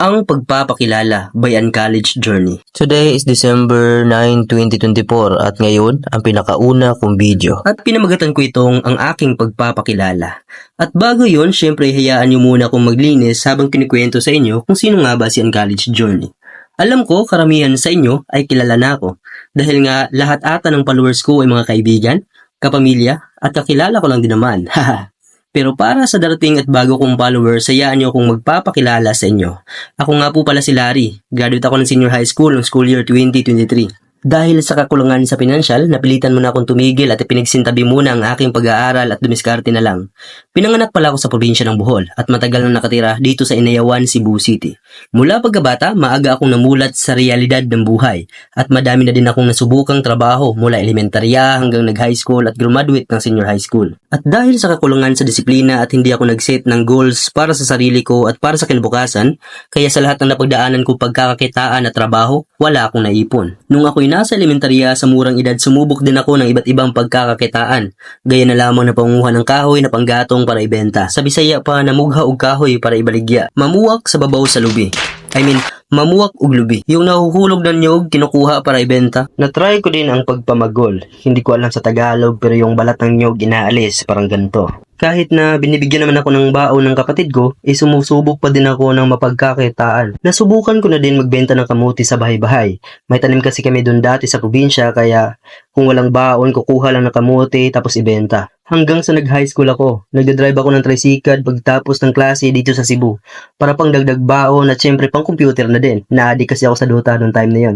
Ang Pagpapakilala by College Journey. Today is December 9, 2024 at ngayon ang pinakauna kong video. At pinamagatan ko itong ang aking pagpapakilala. At bago yon, syempre hayaan nyo muna akong maglinis habang kinikwento sa inyo kung sino nga ba si College Journey. Alam ko karamihan sa inyo ay kilala na ako dahil nga lahat ata ng followers ko ay mga kaibigan, kapamilya at kakilala ko lang din naman. Pero para sa darating at bago kong followers, hayaan niyo akong magpapakilala sa inyo. Ako nga po pala si Larry. Graduate ako ng senior high school noong school year 2023. Dahil sa kakulangan sa pinansyal, napilitan muna akong tumigil at ipinagsintabi muna ang aking pag-aaral at dumiskarte na lang. Pinanganak pala ako sa probinsya ng Bohol at matagal nang nakatira dito sa Inayawan, Cebu City. Mula pagkabata, maaga akong namulat sa realidad ng buhay at madami na din akong nasubukang trabaho mula elementarya hanggang nag-high school at graduate ng senior high school. At dahil sa kakulangan sa disiplina at hindi ako nag-set ng goals para sa sarili ko at para sa kinabukasan, kaya sa lahat ng napagdaanan ko pagkakakitaan at trabaho, wala akong naipon. Nung ako'y nasa elementarya sa murang edad, sumubok din ako ng iba't ibang pagkakakitaan. Gaya na lamang na pangunguha ng kahoy na panggatong para ibenta. Sa Bisaya pa, namugha og kahoy para ibaligya. Mamuwak sa babaw sa lubi. Mamuwak og lubi. Yung nahuhulog ng nyog, kinukuha para ibenta. Na-try ko din ang pagpamagol. Hindi ko alam sa Tagalog pero yung balat ng nyog inaalis, parang ganito. Kahit na binibigyan naman ako ng baon ng kapatid ko, sumusubok pa din ako ng mapagkakitaan. Nasubukan ko na din magbenta ng kamuti sa bahay-bahay. May tanim kasi kami doon dati sa probinsya kaya kung walang baon, kukuha lang ng kamuti tapos ibenta. Hanggang sa nag-high school ako, nagdadrive ako ng tricycle pagtapos ng klase dito sa Cebu. Para pang dagdag baon at syempre pang computer na din. Na-addict kasi ako sa Dota noong time na yun.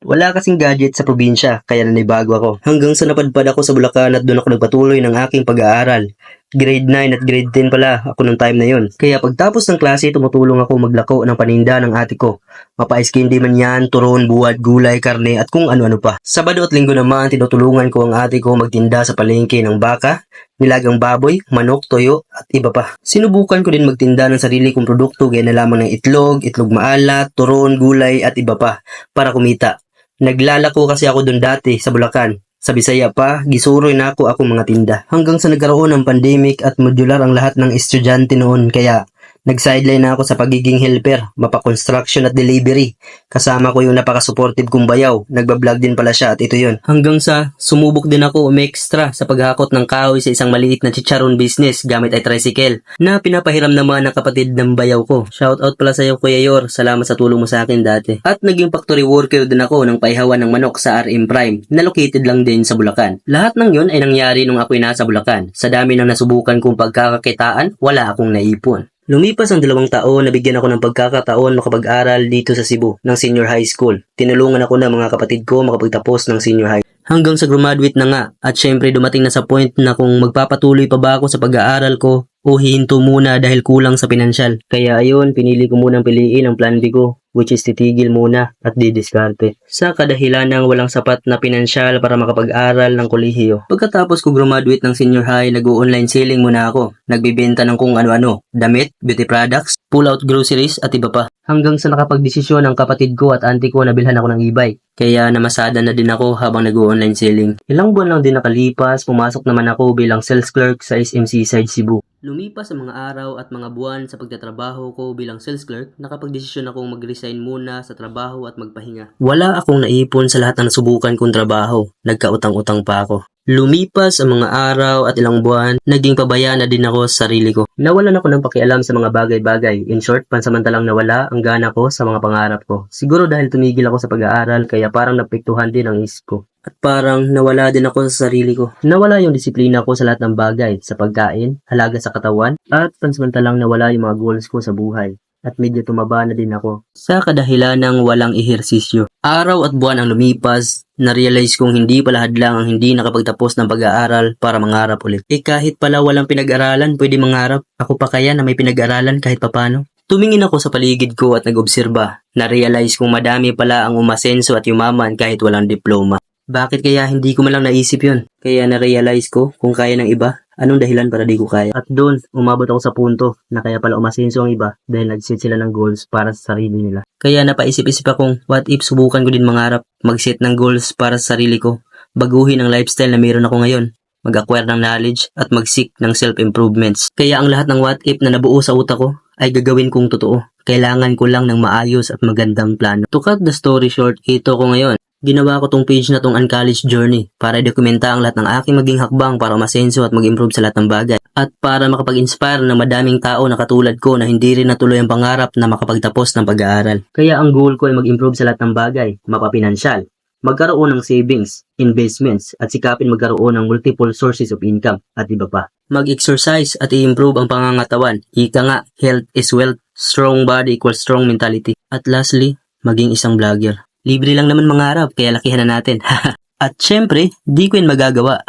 Wala kasing gadget sa probinsya, kaya nanibago ako. Hanggang sa napadpad ako sa Bulacan at doon ako nagpatuloy ng aking pag-aaral. Grade 9 at grade 10 pala ako nung time na yun. Kaya pagtapos ng klase, tumutulong ako maglako ng paninda ng ate ko. Mapa-ice candy man yan, turon, buwad, gulay, karne at kung ano-ano pa. Sabado at linggo naman, tinutulungan ko ang ate ko magtinda sa palengke ng baka, nilagang baboy, manok, toyo at iba pa. Sinubukan ko din magtinda ng sarili kong produkto gaya na lamang ng itlog maalat, turon, gulay at iba pa para kumita. Naglalako kasi ako doon dati sa Bulacan. Sa Bisaya pa, gisuroy na ako akong mga tinda. Hanggang sa nagkaroon ng pandemic at modular ang lahat ng estudyante noon kaya nag-sideline na ako sa pagiging helper, mapa-construction at delivery. Kasama ko yung napaka-supportive kong bayaw. Nagbablog din pala siya at ito yun. Hanggang sa sumubok din ako umextra sa paghakot ng kahoy sa isang maliit na chicharon business gamit ay tricycle na pinapahiram naman ng kapatid ng bayaw ko. Shoutout pala sa iyo Kuya Yor, salamat sa tulong mo sa akin dati. At naging factory worker din ako ng paihawan ng manok sa RM Prime na located lang din sa Bulacan. Lahat ng yun ay nangyari nung ako'y nasa Bulacan. Sa dami ng nasubukan kong pagkakakitaan, wala akong naipon. Lumipas ang 2 taon, nabigyan ako ng pagkakataon makapag-aral dito sa Cebu ng senior high school. Tinulungan ako ng mga kapatid ko makapagtapos ng senior high. Hanggang sa graduate na nga at syempre dumating na sa point na kung magpapatuloy pa ba ako sa pag-aaral ko o hihinto muna dahil kulang sa pinansyal. Kaya ayun, pinili ko munang piliin ang plan B ko, which is titigil muna at didiskarte. Sa kadahilan ng walang sapat na pinansyal para makapag-aral ng kolehiyo. Pagkatapos ko graduate ng senior high, nag-online selling muna ako. Nagbibenta ng kung ano-ano, damit, beauty products, pull-out groceries at iba pa. Hanggang sa nakapagdesisyon ang kapatid ko at auntie ko na bilhan ako ng e-bike. Kaya namasada na din ako habang nag-online selling. Ilang buwan lang din nakalipas, pumasok naman ako bilang sales clerk sa SMC Side Cebu. Lumipas ang mga araw at mga buwan sa pagtatrabaho ko bilang sales clerk, nakapagdesisyon akong mag-resign muna sa trabaho at magpahinga. Wala akong naipon sa lahat ng nasubukan kong trabaho. Nagkautang-utang pa ako. Lumipas ang mga araw at ilang buwan, naging pabaya na din ako sa sarili ko. Nawalan ako ng pakialam sa mga bagay-bagay. In short, pansamantalang nawala ang gana ko sa mga pangarap ko. Siguro dahil tumigil ako sa pag-aaral, kaya parang napektuhan din ang isip ko. At parang nawala din ako sa sarili ko. Nawala yung disiplina ko sa lahat ng bagay, sa pagkain, halaga sa katawan, at pansamantalang nawala yung mga goals ko sa buhay. At medyo tumaba na din ako sa kadahilan ng walang ehersisyo. Araw at buwan ang lumipas, na-realize kong hindi pala hadlang ang hindi nakapagtapos ng pag-aaral para mangarap ulit. Kahit pala walang pinag-aralan, pwede mangarap. Ako pa kaya na may pinag-aralan kahit papano? Tumingin ako sa paligid ko at nag-obserba. Na-realize kong madami pala ang umasenso at yumaman kahit walang diploma. Bakit kaya hindi ko malang naisip yun? Kaya na-realize ko kung kaya ng iba, anong dahilan para di ko kaya? At doon, umabot ako sa punto na kaya pala umasenso ang iba dahil nag-set sila ng goals para sa sarili nila. Kaya napaisip-isip akong, what if subukan ko din mangarap, mag-set ng goals para sa sarili ko, baguhin ang lifestyle na meron ako ngayon, mag-acquire ng knowledge at mag-seek ng self-improvements. Kaya ang lahat ng what if na nabuo sa utak ko ay gagawin kong totoo. Kailangan ko lang ng maayos at magandang plano. To cut the story short, ito ko ngayon. Ginawa ko tong page na tong Uncollege Journey para dokumenta ang lahat ng aking maging hakbang para masenso at mag-improve sa lahat ng bagay. At para makapag-inspire ng madaming tao na katulad ko na hindi rin natuloy ang pangarap na makapagtapos ng pag-aaral. Kaya ang goal ko ay mag-improve sa lahat ng bagay, mapapinansyal, magkaroon ng savings, investments, at sikapin magkaroon ng multiple sources of income at iba pa. Mag-exercise at i-improve ang pangangatawan. Ika nga, health is wealth, strong body equals strong mentality. At lastly, maging isang vlogger. Libre lang naman mangarap, kaya lakihan na natin. At syempre, di ko yun magagawa.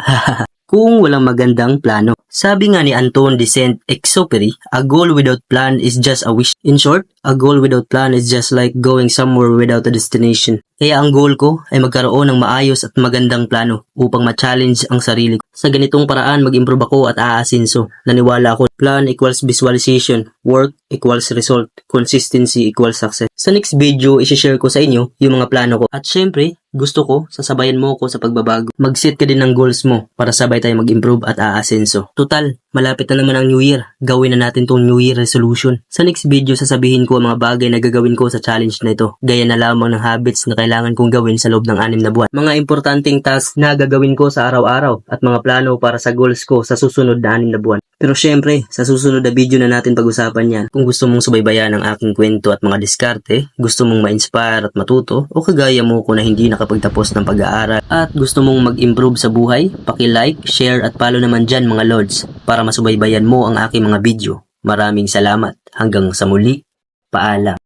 Kung walang magandang plano. Sabi nga ni Antoine de Saint-Exupéry, a goal without plan is just a wish. In short, a goal without plan is just like going somewhere without a destination. Kaya ang goal ko ay magkaroon ng maayos at magandang plano upang ma-challenge ang sarili ko. Sa ganitong paraan, mag-improve ako at aasinso. Naniwala ako, plan equals visualization, work equals result, consistency equals success. Sa next video, isi-share ko sa inyo yung mga plano ko. At syempre, gusto ko, sasabayan mo ko sa pagbabago. Mag-set ka din ng goals mo para sabay tayo mag-improve at aasenso. Total, malapit na naman ang New Year. Gawin na natin tong New Year resolution. Sa next video, sasabihin ko ang mga bagay na gagawin ko sa challenge na ito. Gaya na lamang ng habits na kailangan kong gawin sa loob ng 6 na buwan. Mga importanteng task na gagawin ko sa araw-araw at mga plano para sa goals ko sa susunod na 6 na buwan. Pero syempre, sa susunod na video na natin pag-usapan yan. Kung gusto mong subaybayan ang aking kwento at mga diskarte, gusto mong ma-inspire at matuto, o kagaya mo ko na hindi nakapagtapos ng pag-aaral at gusto mong mag-improve sa buhay, paki-like, share at follow naman dyan mga lords para masubaybayan mo ang aking mga video. Maraming salamat. Hanggang sa muli. Paalam.